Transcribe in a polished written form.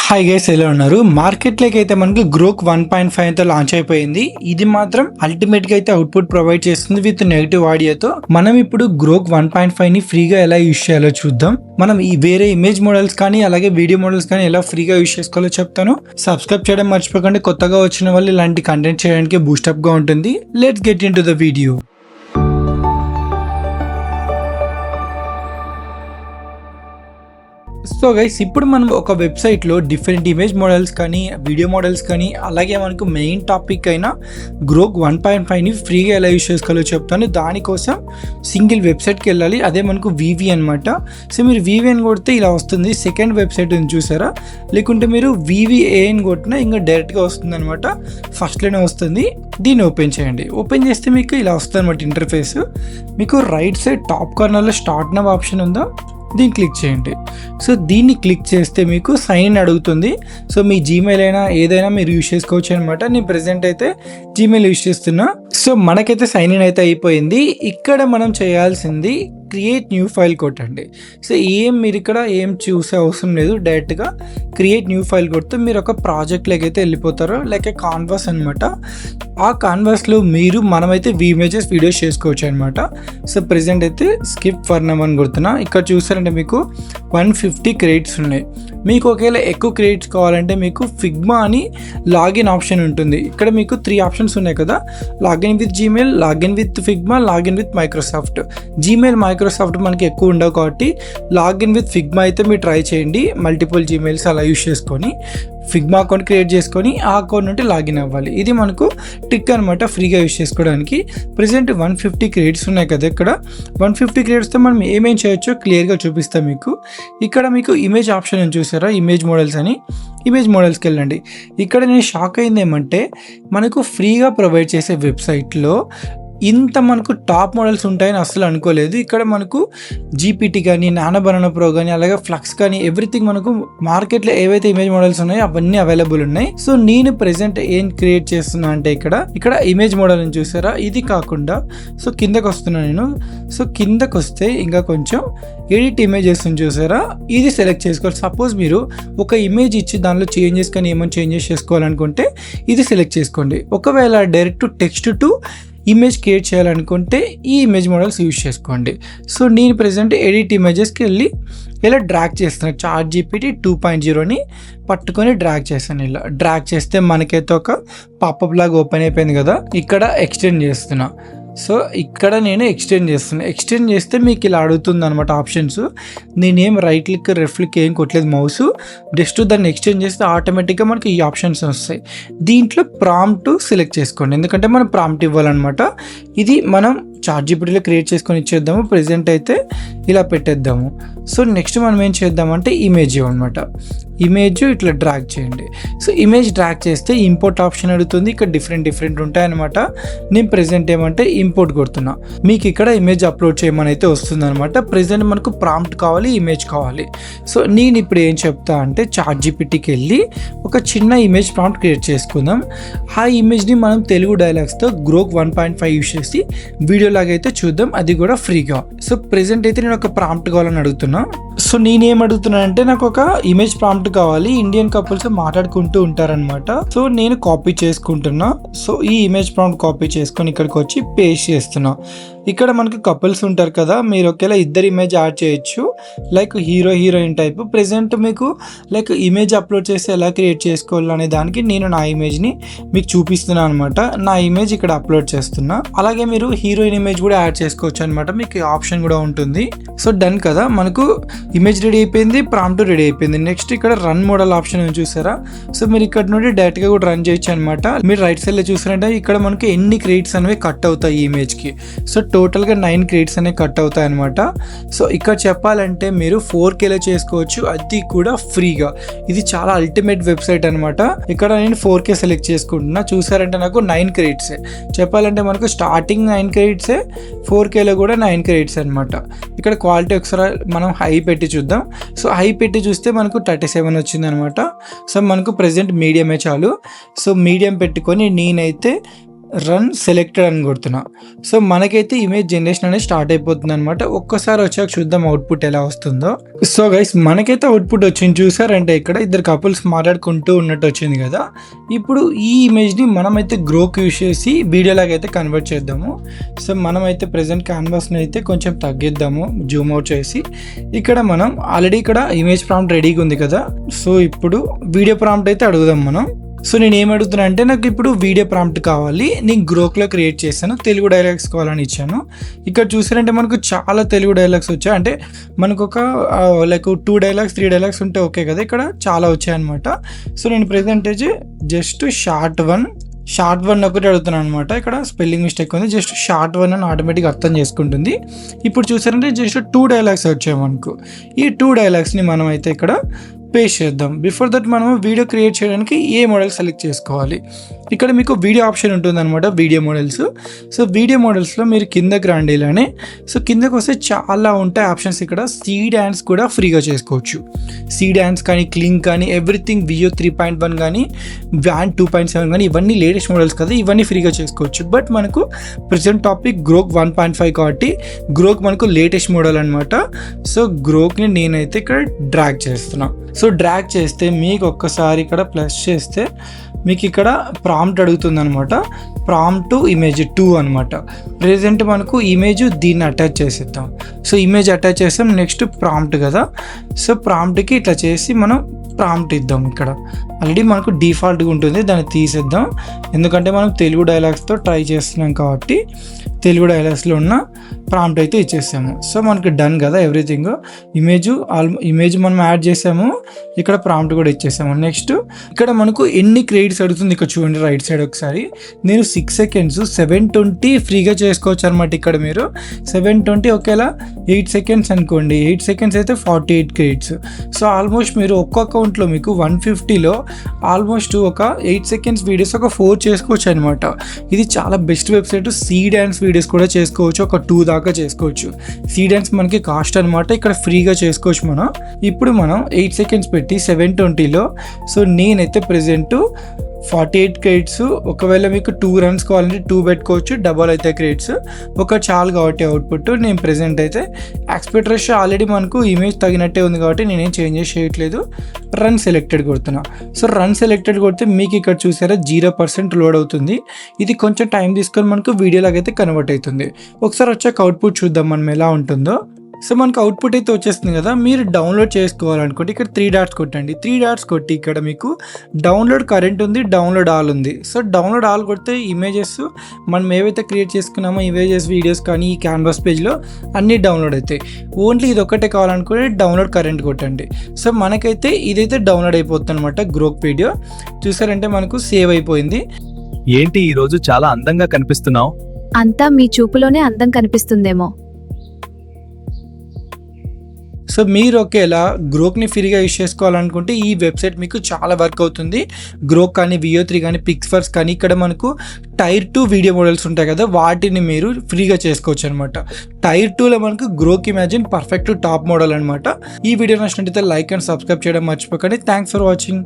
Hi guys, ఎలా ఉన్నారు? మార్కెట్లోకి అయితే మనకి గ్రోక్ 1.5 తో లాంచ్ అయిపోయింది. ఇది మాత్రం అల్టిమేట్ గా అయితే అవుట్పుట్ ప్రొవైడ్ చేస్తుంది విత్ నెగిటివ్ ఆడియోతో. మనం ఇప్పుడు గ్రోక్ 1.5 ని ఫ్రీగా ఎలా యూజ్ చేయాలో చూద్దాం. మనం ఈ వేరే ఇమేజ్ మోడల్స్ కానీ అలాగే వీడియో మోడల్స్ కానీ ఎలా ఫ్రీగా యూజ్ చేసుకోవాలో చెప్తాను. సబ్స్క్రైబ్ చేయడం మర్చిపోకండి. కొత్తగా వచ్చిన వాళ్ళు ఇలాంటి కంటెంట్ చేయడానికి బూస్టప్ గా ఉంటుంది. Let's get in to the video. So guys, ఇప్పుడు మనం ఒక వెబ్సైట్లో డిఫరెంట్ ఇమేజ్ మోడల్స్ కానీ వీడియో మోడల్స్ కానీ అలాగే మనకు మెయిన్ టాపిక్ అయిన గ్రోక్ 1.5ని ఫ్రీగా ఎలా యూజ్ చేసుకోవాలో చెప్తాను. దానికోసం సింగిల్ వెబ్సైట్కి వెళ్ళాలి. అదే మనకు వివి అనమాట. సో మీరు వివి అని కొడితే ఇలా వస్తుంది. సెకండ్ వెబ్సైట్ చూసారా? లేకుంటే మీరు వివిఏ అని కొట్టినా ఇంకా డైరెక్ట్గా వస్తుంది అనమాట. ఫస్ట్లోనే వస్తుంది. దీన్ని ఓపెన్ చేయండి. ఓపెన్ చేస్తే మీకు ఇలా వస్తుంది అనమాట ఇంటర్ఫేస్. మీకు రైట్ సైడ్ టాప్ కార్నర్లో స్టార్ట్ నవ్ ఆప్షన్ ఉందా, దీన్ని క్లిక్ చేయండి. సో దీన్ని క్లిక్ చేస్తే మీకు సైన్ ఇన్ అడుగుతుంది. సో మీ జీమెయిల్ అయినా ఏదైనా మీరు యూజ్ చేసుకోవచ్చు అనమాట. నేను ప్రెసెంట్ అయితే జీమెయిల్ యూజ్ చేస్తున్నా. సో మనకైతే సైన్ ఇన్ అయితే అయిపోయింది. ఇక్కడ మనం చేయాల్సింది క్రియేట్ న్యూ ఫైల్ కొట్టండి. సో మీరు ఇక్కడ ఏం చూసే అవసరం లేదు. డైరెక్ట్గా క్రియేట్ న్యూ ఫైల్ కొడితే మీరు ఒక ప్రాజెక్ట్లోకి అయితే వెళ్ళిపోతారు. లైక్ కాన్వాస్ అనమాట. ఆ కాన్వాస్లో మనమైతే ఇమేజెస్ వీడియోస్ చేసుకోవచ్చు అనమాట. సో ప్రెసెంట్ అయితే స్కిప్ ఫర్ నవ్ అని కొడుతున్నా. ఇక్కడ చూసారంటే మీకు 150 క్రెడిట్స్ ఉన్నాయి. మీకు ఒకవేళ ఎక్కువ క్రెడిట్స్ కావాలంటే మీకు ఫిగ్మా అని లాగిన్ ఆప్షన్ ఉంటుంది. ఇక్కడ మీకు 3 ఆప్షన్స్ ఉన్నాయి కదా, login with Gmail, login with Figma, login with Microsoft. Gmail Microsoft మనకి ఎక్కువ ఉండవు కాబట్టి లాగిన్ విత్ ఫిగ్మా అయితే మీరు ట్రై చేయండి. మల్టిపుల్ జీమెయిల్స్ అలా యూజ్ చేసుకొని ఫిగ్మా అకౌంట్ క్రియేట్ చేసుకొని ఆ అకౌంట్ నుండి లాగిన్ అవ్వాలి. ఇది మనకు ట్రిక్ అనమాట ఫ్రీగా యూజ్ చేసుకోవడానికి. ప్రెసెంట్ 150 క్రెడిట్స్ ఉన్నాయి కదా. ఇక్కడ 150 క్రెడిట్స్తో మనం ఏమేం చేయొచ్చో క్లియర్గా చూపిస్తాం మీకు. ఇక్కడ మీకు ఇమేజ్ ఆప్షన్ అని చూసారా, ఇమేజ్ మోడల్స్ అని. ఇమేజ్ మోడల్స్కి వెళ్ళండి. ఇక్కడ నేను షాక్ అయింది ఏమంటే మనకు ఫ్రీగా ప్రొవైడ్ చేసే వెబ్సైట్లో ఇంత మనకు టాప్ మోడల్స్ ఉంటాయని అసలు అనుకోలేదు. ఇక్కడ మనకు జీపీటీ కానీ, నానో బనానా ప్రో కానీ, అలాగే ఫ్లక్స్ కానీ ఎవ్రీథింగ్ మనకు మార్కెట్లో ఏవైతే ఇమేజ్ మోడల్స్ ఉన్నాయో అవన్నీ అవైలబుల్ ఉన్నాయి. సో నేను ప్రెసెంట్ ఏం క్రియేట్ చేస్తున్నా అంటే ఇక్కడ ఇమేజ్ మోడల్ అని చూసారా, ఇది కాకుండా సో కిందకు వస్తున్నా నేను. సో కిందకు వస్తే ఇంకా కొంచెం ఎడిట్ ఇమేజెస్ చూసారా, ఇది సెలెక్ట్ చేసుకోవాలి. సపోజ్ మీరు ఒక ఇమేజ్ ఇచ్చి దానిలో చేంజెస్ కానీ ఏమైనా చేంజెస్ చేసుకోవాలనుకుంటే ఇది సెలెక్ట్ చేసుకోండి. ఒకవేళ direct text to image create చేయాలనుకుంటే ఈ ఇమేజ్ మోడల్స్ యూజ్ చేసుకోండి. సో నేను ప్రెసెంట్ ఎడిట్ ఇమేజెస్కి వెళ్ళి ఇలా డ్రాగ్ చేస్తున్నాను. చాట్ జీపీటీ 2.0ని పట్టుకొని డ్రాగ్ చేస్తాను. ఇలా డ్రాగ్ చేస్తే మనకైతే ఒక పాపప్ లాగా ఓపెన్ అయిపోయింది కదా. ఇక్కడ ఎక్స్టెండ్ చేస్తున్నా. సో ఇక్కడ నేను ఎక్స్టెండ్ చేస్తే మీకు ఇలా అడుగుతుంది అనమాట ఆప్షన్స్. నేనేం రైట్ క్లిక్ లెఫ్ట్ క్లిక్ ఏం కొట్టలేదు మౌస్. జస్ట్ దాన్ని ఎక్స్టెండ్ చేస్తే ఆటోమేటిక్గా మనకి ఈ ఆప్షన్స్ వస్తాయి. దీంట్లో ప్రాంప్ట్ సెలెక్ట్ చేసుకోండి, ఎందుకంటే మనం ప్రాంప్ట్ ఇవ్వాలన్నమాట. ఇది మనం చాట్ జీపీటీలో క్రియేట్ చేసుకొని ఇచ్చేద్దాము. ప్రెసెంట్ అయితే ఇలా పెట్టేద్దాము. సో నెక్స్ట్ మనం ఏం చేద్దామంటే ఇమేజ్ అనమాట. ఇమేజ్ ఇట్లా డ్రాగ్ చేయండి. సో ఇమేజ్ డ్రాగ్ చేస్తే ఇంపోర్ట్ ఆప్షన్ అడుగుతుంది. ఇక్కడ డిఫరెంట్ ఉంటాయన్నమాట. నేను ప్రెసెంట్ ఏమంటే ఇంపోర్ట్ కొడుతున్నా. మీకు ఇక్కడ ఇమేజ్ అప్లోడ్ చేయమని అయితే వస్తుంది అనమాట. ప్రెసెంట్ మనకు ప్రాంప్ట్ కావాలి, ఇమేజ్ కావాలి. సో నేను ఇప్పుడు ఏం చెప్తా అంటే చాట్ జీపీటీకి వెళ్ళి ఒక చిన్న ఇమేజ్ ప్రాంప్ట్ క్రియేట్ చేసుకుందాం. ఆ ఇమేజ్ని మనం తెలుగు డైలాగ్స్తో గ్రోక్ 1.5 యూజ్ చేసి వీడియో లాగా అయితే చూద్దాం, అది కూడా ఫ్రీగా. సో ప్రెసెంట్ అయితే నేను ఒక ప్రాంప్ట్ కావాలని అడుగుతున్నా. సో నేనేం అడుగుతున్నా అంటే నాకు ఒక ఇమేజ్ ప్రాంప్ట్ కావాలి. ఇండియన్ కపుల్స్ మాట్లాడుకుంటూ ఉంటారనమాట. సో నేను కాపీ చేసుకుంటున్నా. సో ఈ ఇమేజ్ ప్రాంప్ట్ కాపీ చేసుకొని ఇక్కడికి వచ్చి పేస్ట్ చేస్తున్నా. ఇక్కడ మనకి కపుల్స్ ఉంటారు కదా, మీరు ఒకవేళ ఇద్దరు ఇమేజ్ యాడ్ చేయొచ్చు, లైక్ హీరోయిన్ టైప్. ప్రెసెంట్ మీకు లైక్ ఇమేజ్ అప్లోడ్ చేస్తే ఎలా క్రియేట్ చేసుకోవాలనే దానికి నేను నా ఇమేజ్ని మీకు చూపిస్తున్నాను అనమాట. నా ఇమేజ్ ఇక్కడ అప్లోడ్ చేస్తున్నా. అలాగే మీరు హీరోయిన్ ఇమేజ్ కూడా యాడ్ చేసుకోవచ్చు అనమాట. మీకు ఆప్షన్ కూడా ఉంటుంది. సో డన్ కదా, మనకు ఇమేజ్ రెడీ అయిపోయింది, ప్రాంప్ట్ రెడీ అయిపోయింది. నెక్స్ట్ ఇక్కడ రన్ మోడల్ ఆప్షన్ చూసారా. సో మీరు ఇక్కడ నుండి డైరెక్ట్గా కూడా రన్ చేయొచ్చు అనమాట. మీరు రైట్ సైడ్లో చూసారంటే ఇక్కడ మనకి ఎన్ని క్రెడిట్స్ అనేవి కట్ అవుతాయి ఈ ఇమేజ్కి. సో టోటల్గా 9 క్రెడిట్స్ అనేవి కట్ అవుతాయి అనమాట. సో ఇక్కడ చెప్పాలంటే మీరు 4Kలో చేసుకోవచ్చు, అది కూడా ఫ్రీగా. ఇది చాలా అల్టిమేట్ వెబ్సైట్ అనమాట. ఇక్కడ నేను 4K సెలెక్ట్ చేసుకుంటున్నా. చూసారంటే నాకు 9 క్రెడిట్స్. చెప్పాలంటే మనకు స్టార్టింగ్ 9 క్రెడిట్సే, 4Kలో కూడా 9 క్రెడిట్స్ అనమాట. ఇక్కడ క్వాలిటీ ఒకసారి మనం హై పెట్టి చూద్దాం. సో హై పెట్టి చూస్తే మనకు 37 వచ్చింది అనమాట. సో మనకు ప్రెసెంట్ మీడియమే చాలు. సో మీడియం పెట్టుకొని నేనైతే రన్ సెలెక్టెడ్ అని కొడుతున్నా. సో మనకైతే ఇమేజ్ జనరేషన్ అనేది స్టార్ట్ అయిపోతుంది అనమాట. ఒక్కసారి వచ్చాక చూద్దాం అవుట్పుట్ ఎలా వస్తుందో. సో గైస్ మనకైతే అవుట్పుట్ వచ్చింది చూసారంటే ఇక్కడ ఇద్దరు కపుల్స్ మాట్లాడుకుంటూ ఉన్నట్టు వచ్చింది కదా. ఇప్పుడు ఈ ఇమేజ్ని మనమైతే గ్రోక్ యూస్ చేసి వీడియోలాగా అయితే కన్వర్ట్ చేద్దాము. సో మనమైతే ప్రెజెంట్ క్యాన్వాస్ని అయితే కొంచెం తగ్గిద్దాము జూమ్ అవుట్ చేసి. ఇక్కడ మనం ఆల్రెడీ ఇక్కడ ఇమేజ్ ప్రాంప్ట్ రెడీగా ఉంది కదా. సో ఇప్పుడు వీడియో ప్రాంప్ట్ అయితే అడుగుదాం మనం. సో నేను ఏం అడుగుతున్నా అంటే నాకు ఇప్పుడు వీడియో ప్రాంప్ట్ కావాలి, నేను గ్రోక్లో క్రియేట్ చేశాను, తెలుగు డైలాగ్స్ కావాలని ఇచ్చాను. ఇక్కడ చూసారంటే మనకు చాలా తెలుగు డైలాగ్స్ వచ్చాయి. అంటే మనకు ఒక లైక్ 2 డైలాగ్స్ 3 డైలాగ్స్ ఉంటే ఓకే కదా, ఇక్కడ చాలా వచ్చాయి అనమాట. సో నేను ప్రెజెంటేజ్ జస్ట్ షార్ట్ వన్ ఒకటి అడుగుతున్నాను అనమాట. ఇక్కడ స్పెల్లింగ్ మిస్టేక్ ఉంది, జస్ట్ షార్ట్ వన్ అని ఆటోమేటిక్గా అర్థం చేసుకుంటుంది. ఇప్పుడు చూసారంటే జస్ట్ 2 డైలాగ్స్ వచ్చాయి మనకు. ఈ 2 డైలాగ్స్ని మనం అయితే ఇక్కడ పేస్ట్ చేద్దాం. బిఫోర్ దట్ మనం వీడియో క్రియేట్ చేయడానికి ఏ మోడల్ సెలెక్ట్ చేసుకోవాలి. ఇక్కడ మీకు వీడియో ఆప్షన్ ఉంటుంది అనమాట, వీడియో మోడల్స్. సో వీడియో మోడల్స్లో మీరు కిందకి రండి ఇలానే. సో కిందకి వస్తే చాలా ఉంటాయి ఆప్షన్స్. ఇక్కడ సీడ్ యాడ్స్ కూడా ఫ్రీగా చేసుకోవచ్చు. సీడ్ యాడ్స్ కానీ క్లింక్ కానీ ఎవ్రీథింగ్, వియో 3.1 కానీ వ్యాన్ 2.7 కానీ ఇవన్నీ లేటెస్ట్ మోడల్స్ కదా, ఇవన్నీ ఫ్రీగా చేసుకోవచ్చు. బట్ మనకు ప్రెజెంట్ టాపిక్ గ్రోక్ 1.5 కాబట్టి గ్రోక్ మనకు లేటెస్ట్ మోడల్ అనమాట. సో గ్రోక్ని నేనైతే ఇక్కడ డ్రాగ్ చేస్తున్నా. సో డ్రాగ్ చేస్తే మీకు ఒక్కసారి ఇక్కడ ప్లస్ చేస్తే మీకు ఇక్కడ ప్రాంప్ట్ అడుగుతుంది అనమాట. ప్రాంప్ట్ టు ఇమేజ్ 2 అనమాట. ప్రెజెంట్ మనకు ఇమేజ్ దీన్ని అటాచ్ చేసేద్దాం. సో ఇమేజ్ అటాచ్ చేస్తాం, నెక్స్ట్ ప్రాంప్ట్ కదా. సో ప్రాంప్ట్కి ఇట్లా చేసి మనం ప్రాంప్ట్ ఇద్దాం. ఇక్కడ ఆల్రెడీ మనకు డిఫాల్ట్గా ఉంటుంది, దాన్ని తీసేద్దాం. ఎందుకంటే మనం తెలుగు డైలాగ్స్తో ట్రై చేస్తున్నాం కాబట్టి తెలుగు డైలాగ్స్లో ఉన్న ప్రాంప్ట్ అయితే ఇచ్చేసాము. సో మనకి డన్ కదా ఎవ్రీథింగ్. ఇమేజ్ మనం యాడ్ చేసాము, ఇక్కడ ప్రాంప్ట్ కూడా ఇచ్చేసాము. నెక్స్ట్ ఇక్కడ మనకు ఎన్ని క్రెడిట్స్ అడుగుతుంది ఇక్కడ చూడండి రైట్ సైడ్ ఒకసారి. నేను 6 సెకండ్స్ 720 ఫ్రీగా చేసుకోవచ్చు అనమాట. ఇక్కడ మీరు 720 ఒకేలా 8 సెకండ్స్ అనుకోండి, 8 సెకండ్స్ అయితే 48 క్రెడిట్స్. సో ఆల్మోస్ట్ మీరు ఒక్క అకౌంట్లో మీకు 150లో ఆల్మోస్ట్ ఒక 8 సెకండ్స్ వీడియోస్ ఒక 4 చేసుకోవచ్చు అనమాట. ఇది చాలా best website. Seed dance videos కూడా చేసుకోవచ్చు, ఒక 2 దాకా చేసుకోవచ్చు. సీడ్ డాన్స్ మనకి కాస్ట్ అనమాట, ఇక్కడ ఫ్రీగా చేసుకోవచ్చు మనం. ఇప్పుడు మనం 8 సెకండ్స్ పెట్టి 720లో. సో నేనైతే ప్రెజెంట్ 48 క్రెడిట్స్. ఒకవేళ మీకు 2 రన్స్ కావాలంటే 2 పెట్టుకోవచ్చు, డబల్ అయితే క్రెడిట్స్ ఒక చాలు కాబట్టి అవుట్పుట్. నేను ప్రెజెంట్ అయితే ఎక్స్పెక్ట్ రేషియో ఆల్రెడీ మనకు ఇమేజ్ తగినట్టే ఉంది కాబట్టి నేనేం చేంజెస్ చేయట్లేదు. రన్ సెలెక్టెడ్ కొడుతున్నా. సో రన్ సెలెక్టెడ్ కొడితే మీకు ఇక్కడ చూసారా 0% లోడ్ అవుతుంది. ఇది కొంచెం టైం తీసుకొని మనకు వీడియోలాగైతే కన్వర్ట్ అవుతుంది. ఒకసారి వచ్చాక అవుట్పుట్ చూద్దాం మనం ఎలా ఉంటుందో. సో మనకు అవుట్పుట్ అయితే వచ్చేస్తుంది కదా. మీరు డౌన్లోడ్ చేసుకోవాలనుకుంటే ఇక్కడ 3 డాట్స్ కొట్టండి. 3 డాట్స్ కొట్టి ఇక్కడ మీకు డౌన్లోడ్ కరెంట్ ఉంది, డౌన్లోడ్ ఆల్ ఉంది. సో డౌన్లోడ్ ఆల్ కొడితే ఇమేజెస్ మనం ఏవైతే క్రియేట్ చేసుకున్నామో ఇమేజెస్ వీడియోస్ కానీ ఈ క్యాన్వాస్ పేజ్లో అన్నీ డౌన్లోడ్ అవుతాయి. ఓన్లీ ఇది ఒక్కటే కావాలనుకుంటే డౌన్లోడ్ కరెంట్ కొట్టండి. సో మనకైతే ఇదైతే డౌన్లోడ్ అయిపోతుంది అనమాట. గ్రోక్ వీడియో చూసారంటే మనకు సేవ్ అయిపోయింది. ఏంటి ఈరోజు చాలా అందంగా కనిపిస్తున్నావు? అంతా మీ చూపులోనే అందం కనిపిస్తుందేమో. సో మీరు ఒకేలా గ్రోక్ని ఫ్రీగా యూస్ చేసుకోవాలనుకుంటే ఈ వెబ్సైట్ మీకు చాలా వర్క్ అవుతుంది. గ్రోక్ కానీ వియో 3 కానీ పిక్స్వర్స్ కానీ ఇక్కడ మనకు టైర్ 2 వీడియో మోడల్స్ ఉంటాయి కదా, వాటిని మీరు ఫ్రీగా చేసుకోవచ్చు అనమాట. టైర్ 2లో మనకు Grok imagine perfect top model అనమాట. ఈ వీడియో నచ్చినట్లయితే లైక్ అండ్ సబ్స్క్రైబ్ చేయడం మర్చిపోకండి. Thanks for watching.